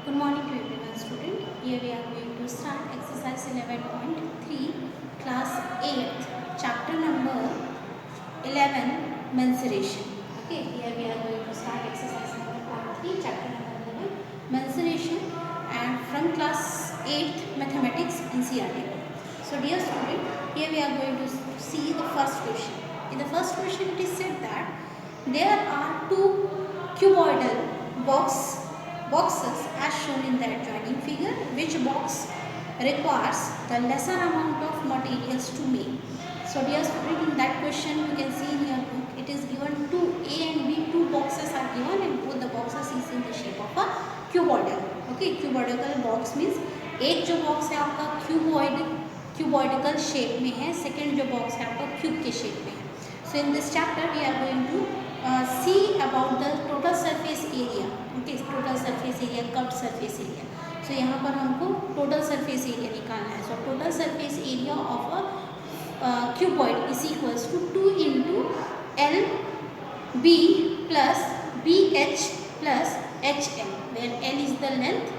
Good morning to everyone student. Here we are going to start exercise 11.3 class 8 chapter number 11 mensuration. Okay, here we are going to start exercise number 3 chapter number 11 mensuration and from class 8 mathematics NCERT. So dear student, here we are going to see the first question. In the first question it is said that there are two cuboidal boxes as shown in the adjoining figure. Which box requires the lesser amount of materials to make? So dear student, in that question you can see in your book it is given two A and B, two boxes are given and both the boxes is in the shape of a cuboidal. Okay, cuboidal box means एक जो box है आपका क्यूबॉइडिकल shape में है, second जो box है आपका cube के शेप में है. So in this chapter we are going to see about the total surface area. Okay, total surface area, curved surface area. So यहाँ पर हमको total surface area निकालना है. So total surface area of a cuboid is equals to 2 into LB plus BH plus HL, where L is the length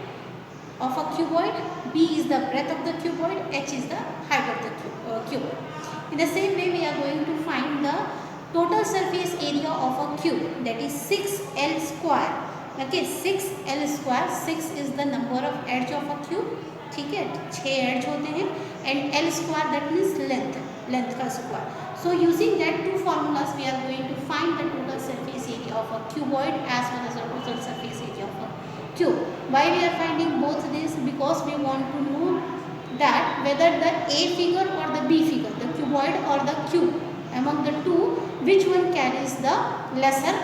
of a cuboid, B is the breadth of the cuboid, H is the height of the cuboid. In the same way we are going to find the total surface area of a cube, that is 6L square. Okay, 6L square, 6 is the number of edge of a cube. ठीक है, 6 edge होते हैं and L square that means length का square. So using that two formulas we are going to find the total surface area of a cuboid as well as the total surface area of a cube. Why we are finding both this? Because we want to know that whether the A figure or the B figure, the cuboid or the cube, among the two, which one carries the lesser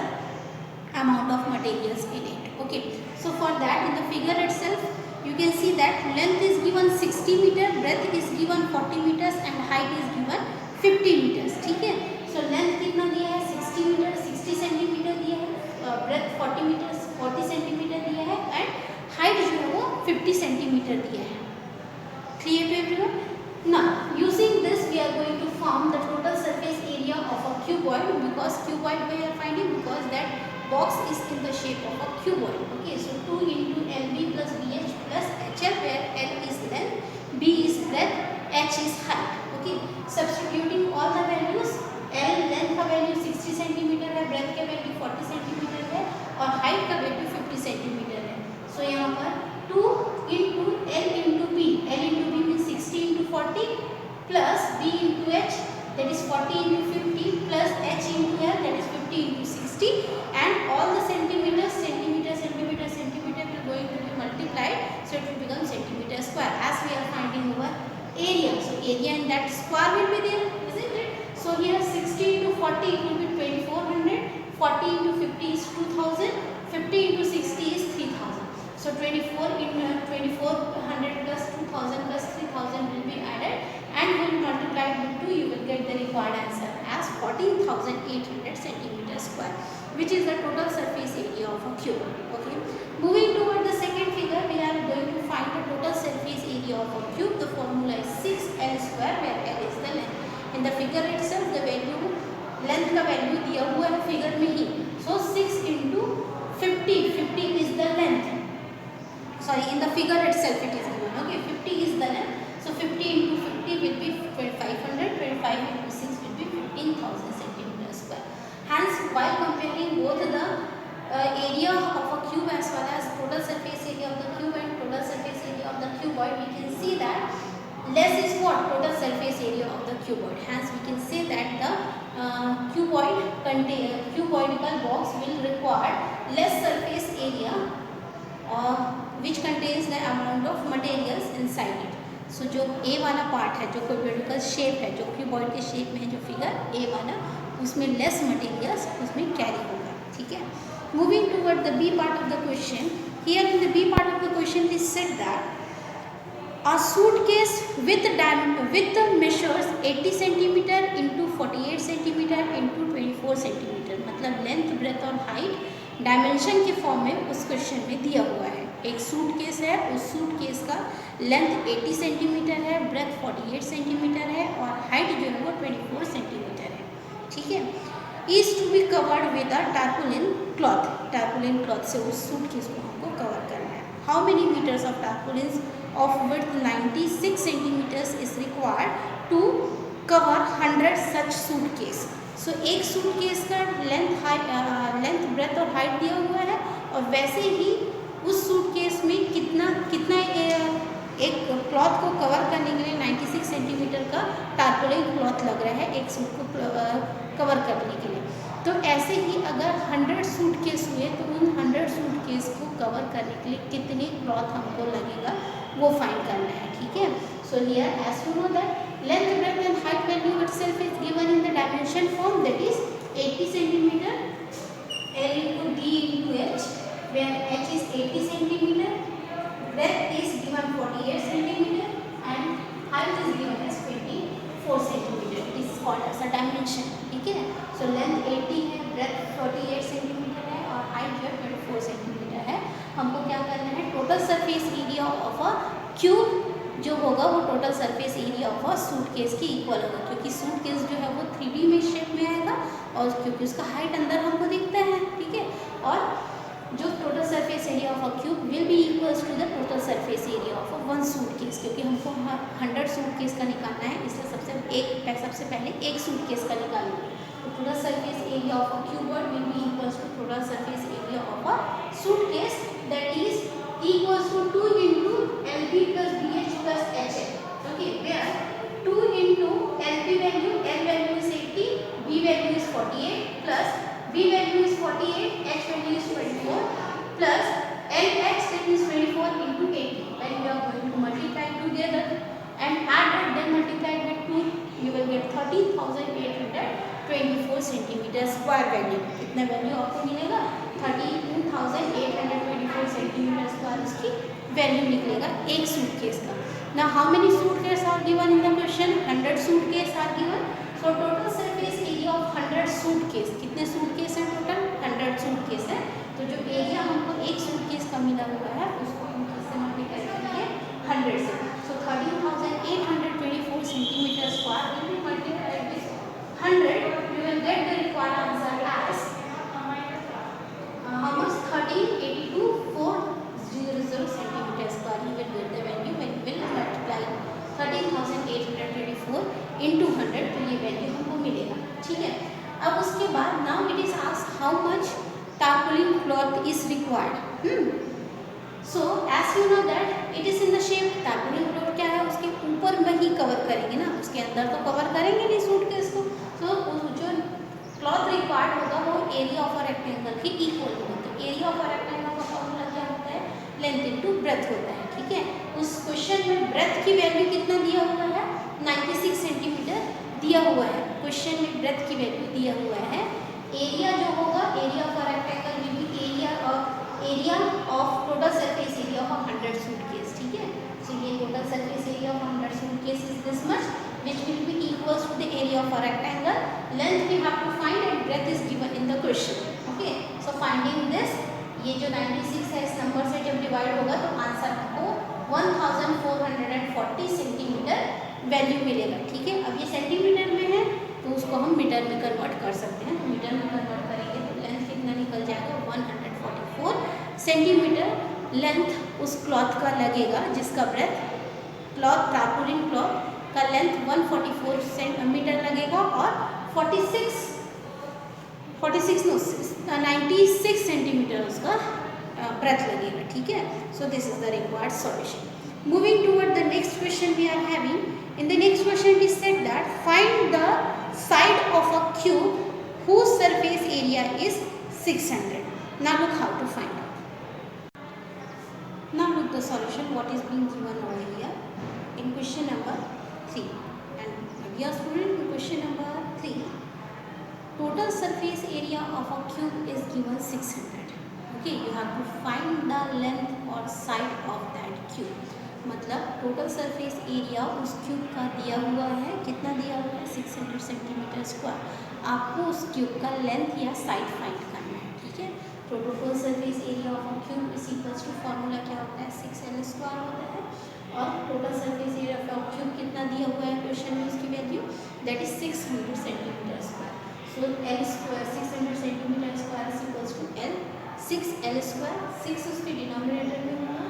amount of materials in it. Okay, so for that in the figure itself you can see that length is given 60 meter, breadth is given 40 meters and height is given 50 meters. ठीक है, so length कितना दिया है 60 metre, 60 centimetre दिया है, breadth 40 metre, 40 centimetre दिया है and height जो है वो 50 सेंटीमीटर दिया है. Clear to everyone? Now using this we are going to form the total surface area of a cuboid, because cuboid we are finding because that box is in the shape of a cuboid. Okay, so 2 into LB plus BH plus HL, where L is length, B is breadth, H is height. Okay, substituting all the values, L length का value 60 centimetre है, breath का value 40 centimetre है और height का value 50 centimetre है. सो यहाँ पर 2 into L into B, L into B means 60 into 40 plus B into H, that is 40 into 50 plus H into L, that is 50 into 60, and all the centimeters will going to be multiplied, so it will become centimeter square as we are finding our area. So area in that square will be there, isn't it? So here 60 into 40 it will be 2400, 40 into 50 is 2000, 50 into 60 is 3000. So 24 into 2400 plus 2000 plus 3000 will be added and when multiplied with 2 you will get the required answer as 14,800 centimeter square, which is the total surface area of a cube. Okay, moving toward the second figure we are going to find the total surface area of a cube. The formula is 6L square, where L is the length. In the figure itself the value, length का value दिया हुआ है figure में ही. So 6 into 50 is the length. Sorry, in the figure itself it is given. Okay, 50 is the length. So 50 into 50 will be 500, 25 into 6 will be 15,000 centimeter square. Hence, while comparing both the area of a cube as well as total surface area of the cube and total surface area of the cuboid, we can see that less is what? Total surface area of the cuboid. Hence, we can say that the cuboidal box will require less surface area which contains the amount of materials inside it. So जो A वाला part है, जो cuboidal shape है, जो cuboid के shape में है जो फिगर A वाला, उसमें लेस मटेरियल्स उसमें कैरी होगा. ठीक है, moving toward the B part of the question. Here in the B part of the question is said that a suitcase with measures 80 centimeter into 48 centimeter into 24 centimeter, मतलब length, breath और height dimension के form में उस question में दिया हुआ है. एक सूटकेस है, उस सूटकेस का लेंथ 80 सेंटीमीटर है, ब्रेथ 48 सेंटीमीटर है और हाइट जो है वो 24 सेंटीमीटर है. ठीक है, is to be covered with a tarpaulin cloth. Tarpaulin cloth से उस सूटकेस को हमको कवर करना है. How how many meters of tarpaulins of width 96 centimeters is required to cover 100 such suitcase. So एक सूटकेस का लेंथ ब्रेथ और height दिया हुआ है, और वैसे ही उस सूटकेस में कितना एक क्लॉथ को कवर करने के लिए 96 सेंटीमीटर का टारपोलिन क्लॉथ लग रहा है एक सूट को कवर करने के लिए। तो ऐसे ही अगर 100 सूटकेस हुए तो उन 100 सूटकेस को कवर करने के लिए कितने क्लॉथ हमको लगेगा वो फाइंड करना है, ठीक है। So here as you know that length breadth and height value itself is given in the dimension form, that is 80 centimetre L into D into H, where H is 80 centimeter, breadth is given 48 centimeter and height is given as 24 centimeter. This is called as a dimension, ठीक है। So length 80 है, breadth 48 centimeter है और height जो 24 centimeter है। हमको क्या करना है, total surface area of a cube जो होगा वो total surface area of a suitcase के इक्वल होगा, क्योंकि सूटकेस जो है वो 3D में शेप में आएगा और क्योंकि उसका हाइट अंदर हमको दिखता है, ठीक है। और जो total surface area of a cube will be equals to the total surface area of a one suitcase, क्योंकि हमको 100 सूटकेस का निकालना है, इसलिए सबसे पहले एक सूटकेस का निकालेंगे। तो total surface area of a cube will be equals to total surface area of a suitcase, that is equals to 2 into LB plus BH plus HL. Okay, where 2 into LB value, L value is 80, B value is 48 plus B value is 48, H value is 24 plus LH that is 24 into 80. When we are going to multiply together and add it, then multiply with 2, you will get 30,824 centimeter square value. कितना value आपको मिलेगा, 32,824 centimetre square उसकी value निकलेगा एक suitcase का। ना how many suitcase are given in the question, 100 suitcase are given. So total surface area of 100 suitcase, कितने suitcase हैं टोटल, 100 सूटकेस है। तो जो एरिया हमको एक सूटकेस का मिला हुआ है उसको हम किससे मल्टीप्लाई करेंगे, 100 से। So 32,824 centimetre square will be multiplied with 100, you will get the required answer as how much, 13,82,400 centimeter square. You will get the value when you will multiply 13,824 into 100, तो ये वैल्यू हमको मिलेगा, ठीक है। अब उसके बाद now it is asked how much tarpaulin cloth is required. So as you know that it is in the shape, tarpaulin cloth क्या है, उसके ऊपर में ही कवर करेंगे ना, उसके अंदर तो कवर करेंगे नहीं सूटकेस को। तो जो क्लॉथ रिक्वायर्ड होगा वो एरिया ऑफ अ रेक्टेंगल के इक्वल होगा। तो एरिया ऑफ अ रेक्टेंगल का फॉर्मूला क्या होता है, लेंथ इनटू ब्रेथ होता है, ठीक है। उस क्वेश्चन में ब्रेथ की वैल्यू कितना दिया हुआ है, 96 सेंटीमीटर दिया हुआ है, क्वेश्चन में ब्रेथ की वैल्यू दिया हुआ है। एरिया जो होगा, area of a rectangle will be area of total surface area of 100 suitcase, ठीक है। सो ये total surface area of 100 suitcase is this much, which will be equals to the area of a rectangle. Length we have to find and breadth is given in the question. Okay, so finding this, ये जो 96 है इस number से जब divide होगा तो answer आपको 1440 centimetre value मिलेगा, ठीक है। अब ये सेंटीमीटर में है तो उसको हम मीटर में कन्वर्ट कर सकते हैं। मीटर में कन्वर्ट करेंगे तो लेंथ कितना निकल जाएगा, 144 सेंटीमीटर लेंथ उस क्लॉथ का लगेगा जिसका ब्रेथ क्लॉथ टारपोलिन क्लॉथ का लेंथ 144 सेंटीमीटर लगेगा और 96 सेंटीमीटर उसका ब्रेथ लगेगा, ठीक है। So this is the required solution. Moving toward the next question we are having, in the next question it is said that find the side of a cube whose surface area is 600. Now look how to find out. Now look the solution what is being given over here in question number 3, and we are student in question number 3. Total surface area of a cube is given 600. Okay, you have to find the length or side of that cube. मतलब total surface area उस cube का दिया हुआ है, कितना दिया हुआ है, 600 सेंटीमीटर स्क्वायर। आपको उस क्यूब का लेंथ या साइड फाइंड करना है, ठीक है। तो total surface area of a cube is equals to formula क्या होता है, 6l स्क्वायर होता है। और total surface area of cube कितना दिया हुआ है क्वेश्चन में, उसकी value that is 600 centimetre square. So l square 600 centimetre square is equals to l 6l square. 6 उसके डिनोमिनेटर में होगा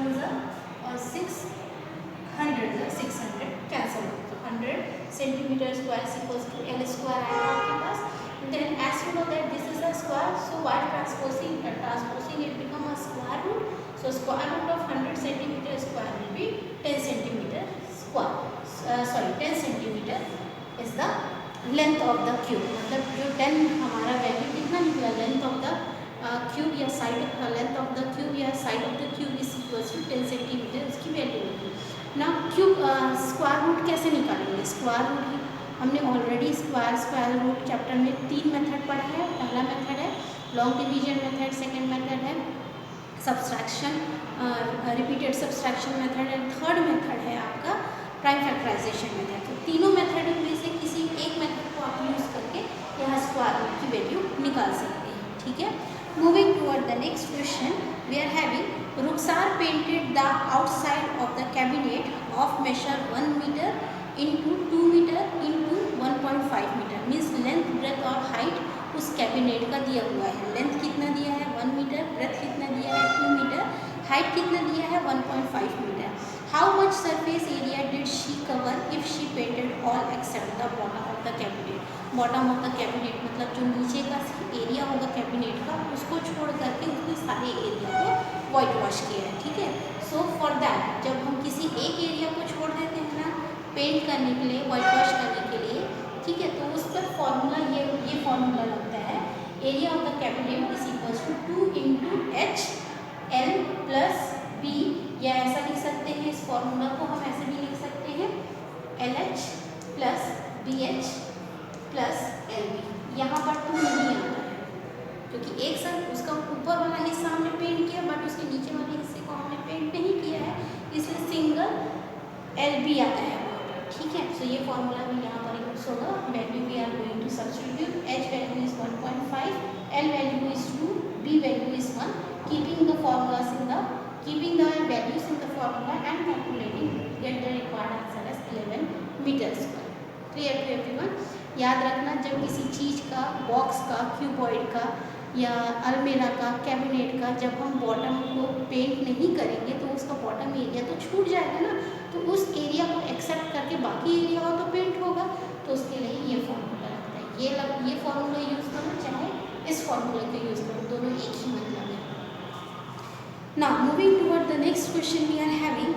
वन ज़ा और 600 600 कैंसिल हो, तो 100 centimetre square equals to L square आएगा आपके पास. Then as you know that this is a square, so while transposing it become a square root. So square root of 100 centimetre square will be 10 centimetre square. Sorry 10 centimetre is the length of the cube. मतलब जो 10 हमारा value कितना निकला, length of the cube या side length of the cube या side of the cube is equals to 10 centimetre, उसकी value होगी. ना क्यूब स्क्वायर रूट कैसे निकालेंगे? स्क्वायर रूट ही हमने ऑलरेडी स्क्वायर रूट चैप्टर में 3 मेथड पढ़ा है. पहला मेथड है long division method, second method है subtraction repeated subtraction method, and third method है आपका प्राइम फैक्टराइजेशन मेथड. तो तीनों मेथड में से किसी एक मेथड को आप यूज़ करके यहाँ स्क्वायर रूट की वैल्यू निकाल सकते हैं. ठीक है. Moving toward the next question, we are having Ruxar painted the outside of the cabinet of measure 1 meter into 2 meter into 1.5 meter. Means length breadth और हाइट उस कैबिनेट का दिया हुआ है. लेंथ कितना दिया है 1 मीटर, ब्रेथ कितना दिया है 2 मीटर, हाइट कितना दिया है 1.5 metre. How much surface area did she cover if she painted all except the bottom of the cabinet. Bottom of the cabinet मतलब जो नीचे का एरिया होगा कैबिनेट का, उसको छोड़ करके उसके सारे एरिया को वाइट वॉश किया है. ठीक है. सो फॉर दैट जब हम किसी एक एरिया को छोड़ देते हैं ना पेंट करने के लिए, वाइट वॉश करने के लिए, ठीक है, तो उस पर फॉर्मूला ये फॉर्मूला लगता है. Area of the cabinet is equals to 2 into H L plus B, या ऐसा लिख सकते हैं इस फॉर्मूला को हम ऐसे भी लिख सकते हैं L H plus B H plus L B. यहाँ पर 2 नहीं आता है क्योंकि एक साथ उसका ऊपर वाला हिस्सा हमने पेंट किया बट उसके नीचे वाले हिस्से को हमने पेंट नहीं किया है, इसलिए सिंगल एल बी आता है वहाँ पर. ठीक है. सो ये फॉर्मूला भी यहाँ पर यूज होगा. Value we are going to substitute. H value is 1.5, L value is 2, B value is 1. Keeping the formulas in the values in the formula and calculating, get the required answer as 11 meters square. Clear to everyone? याद रखना जब किसी चीज़ का, box का, cuboid का या अलमीरा का, कैबिनेट का जब हम बॉटम को पेंट नहीं करेंगे तो उसका बॉटम एरिया तो छूट जाएगा ना. तो उस एरिया को एक्सेप्ट करके बाकी एरिया हो तो पेंट होगा. तो उसके लिए ये फॉर्मूला लगता है. ये फॉर्मूला यूज़ करो चाहे इस फॉर्मूले को यूज़ करो, दोनों एक ही मतलब है. Now moving toward the next question we are having.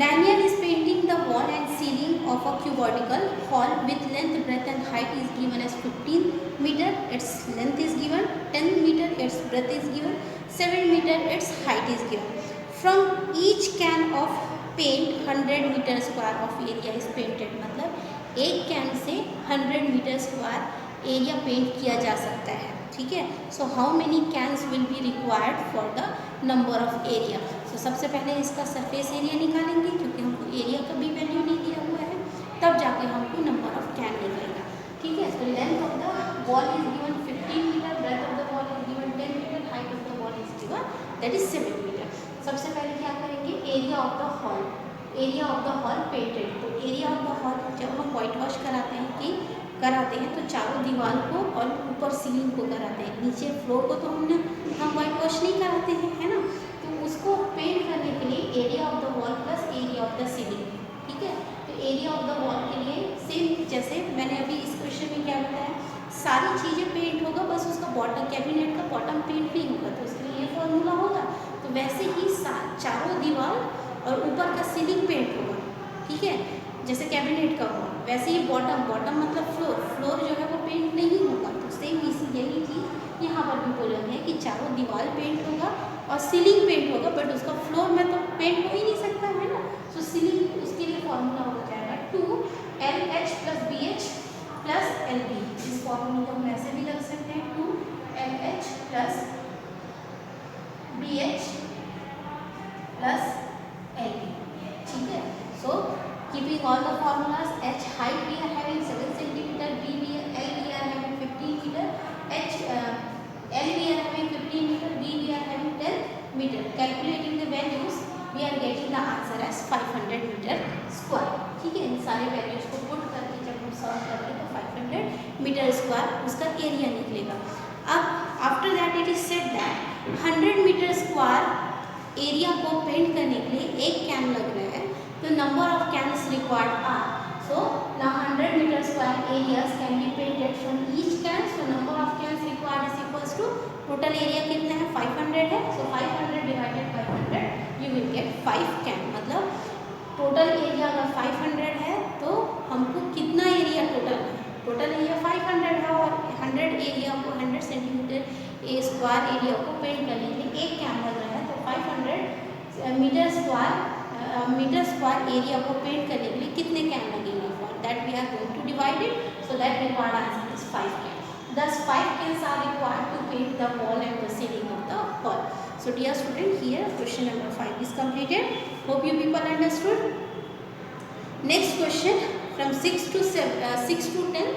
Daniel is painting the wall and ceiling of a cuboidal hall with length, breadth and height is given as 15 meter. Its length is given 10 meter. Its breadth is given 7 meter. Its height is given. From each can of paint 100 meter square of area is painted. मतलब एक can say 100 metre square area paint किया जा सकता है. ठीक है. So how many cans will be required for the number of area. So सबसे पहले इसका सरफेस एरिया निकालेंगे क्योंकि हमको एरिया का भी वैल्यू नहीं दिया हुआ है, तब जाके हमको नंबर ऑफ कैन निकलेगा. ठीक है. तो length of the wall is given 15 metre, breadth of the wall is given 10 metre, height of the wall is given that is 7 metre. सबसे पहले क्या करेंगे, area of the hall. Area of the hall painted. तो area of the hall जब हम white wash कराते हैं तो चारों दीवार को और ऊपर सीलिंग को कराते हैं. नीचे फ्लोर को तो हम वाइट वॉश नहीं कराते हैं, है ना. तो उसको पेंट करने के लिए area of the wall plus area of the ceiling. ठीक है. तो एरिया ऑफ द वॉल के लिए सेम जैसे मैंने अभी इस क्वेश्चन में क्या बताया, सारी चीज़ें पेंट होगा, बस उसका बॉटम कैबिनेट का बॉटम पेंट नहीं होगा, तो उसके लिए ये फॉर्मूला होगा. तो वैसे ही चारों दीवार और ऊपर का सीलिंग पेंट होगा. ठीक है. जैसे कैबिनेट का हुआ वैसे ही बॉटम मतलब फ्लोर जो है वो पेंट नहीं होगा. तो सेम यही चीज़ यहाँ पर भी बोला गया है कि चारों दीवार पेंट होगा और सीलिंग पेंट होगा, बट उसका फ्लोर में तो पेंट हो ही नहीं सकता है ना. सो सीलिंग उसके लिए फॉर्मूला हो जाएगा 2LH plus BH plus LB. इस फॉर्मूले को हम ऐसे भी रख सकते हैं 2LH plus BH plus LB. ठीक है. सो keeping all the formulas, H height we are having 7 centimeter, L we are having 15 meter, L we are having 15 meter, B we are having 10 meter. Calculating the values, we are getting the answer as 500 meter square. ठीक है. इन सारे values को put करके जब हम solve करते हैं तो 500 मीटर स्क्वायर उसका एरिया निकलेगा. अब after that it is said that 100 metre square area को पेंट करने के लिए एक कैन लग रहा है, तो number of cans required are, so now 100 meter square areas can be painted from each can, so number of cans required is equals to total area कितना है 500 है, so 500 divided by 100 you will get 5 can, मतलब total area अगर 500 है तो हमको कितना area total area 500 है और 100 एरिया को 100 सेंटीमीटर स्क्वायर एरिया को पेंट करने के लिए एक कैन लग रहा है, तो 500 मीटर स्क्वायर एरिया को पेंट करने के लिए कितने कैन लगेंगे, for that we are going to divide it, so that required answer is 5 can. Thus 5 cans are required to paint the wall and the ceiling of the hall. So dear student, here question number 5 is completed. Hope you people understood. Next question from 6 to 10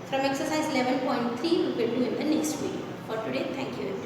from exercise 11.3 we will do in the next video. For today, thank you.